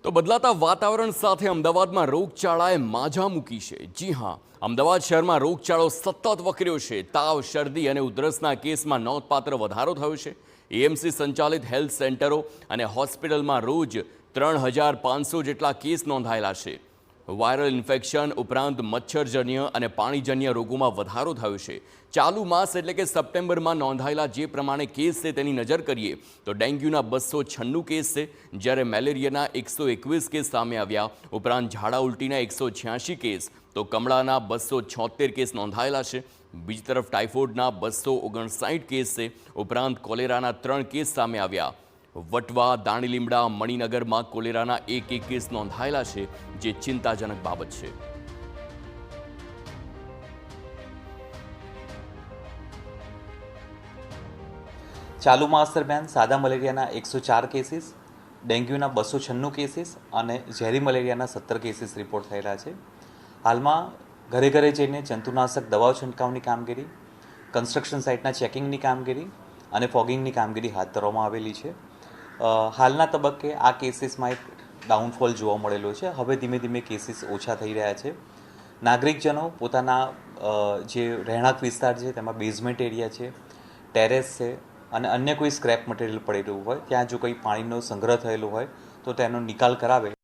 તો બદલાતા વાતાવરણ સાથે અમદાવાદમાં રોગચાળાએ માઝા મૂકી છે। જી હા, અમદાવાદ શહેરમાં રોગચાળો સતત વકર્યો છે। તાવ, શરદી અને ઉધરસના કેસમાં નોંધપાત્ર વધારો થયો છે। એએમસી સંચાલિત હેલ્થ સેન્ટરો અને હોસ્પિટલમાં રોજ 3500 જેટલા કેસ નોંધાયેલા છે। વાયરલ ઇન્ફેક્શન ઉપરાંત મચ્છરજન્ય અને પાણીજન્ય રોગોમાં વધારો થયો છે। ચાલુ માસ એટલે કે સપ્ટેમ્બરમાં નોંધાયેલા જે પ્રમાણે કેસ છે તેની નજર કરીએ તો ડેન્ગ્યુના 296 કેસ છે, જ્યારે મેલેરિયાના 121 કેસ સામે આવ્યા। ઉપરાંત ઝાડા ઉલટીના 186 કેસ તો કમળાના 276 કેસ નોંધાયેલા છે। બીજી તરફ ટાઇફોઇડના 259 કેસ છે। ઉપરાંત કોલેરાના 3 કેસ સામે આવ્યા। વટવા, દાણીલીમડા, મણિનગરમાં કોલેરાના એક કેસ નોંધાયેલા છે, જે ચિંતાજનક બાબત છે। ચાલુ માસ દરમિયાન સાદા મલેરિયાના 104 કેસીસ, ડેન્ગ્યુના 296 કેસીસ અને ઝેરી મલેરિયાના 17 કેસીસ રિપોર્ટ થયેલા છે। હાલમાં ઘરે ઘરે જઈને જંતુનાશક દવાઓ છંટકાવની કામગીરી, કન્સ્ટ્રક્શન સાઇટના ચેકિંગની કામગીરી અને ફોગિંગની કામગીરી હાથ ધરવામાં આવેલી છે। હાલના તબક્કે આ કેસીસમાં એક ડાઉનફોલ જોવા મળેલો છે। હવે ધીમે ધીમે કેસીસ ઓછા થઈ રહ્યા છે। નાગરિકજનો પોતાના જે રહેણાંક વિસ્તાર છે તેમાં બેઝમેન્ટ એરિયા છે, ટેરેસ છે અને અન્ય કોઈ સ્ક્રેપ મટીરિયલ પડેલું હોય ત્યાં જો કંઈ પાણીનો સંગ્રહ થયેલો હોય તો તેનો નિકાલ કરાવે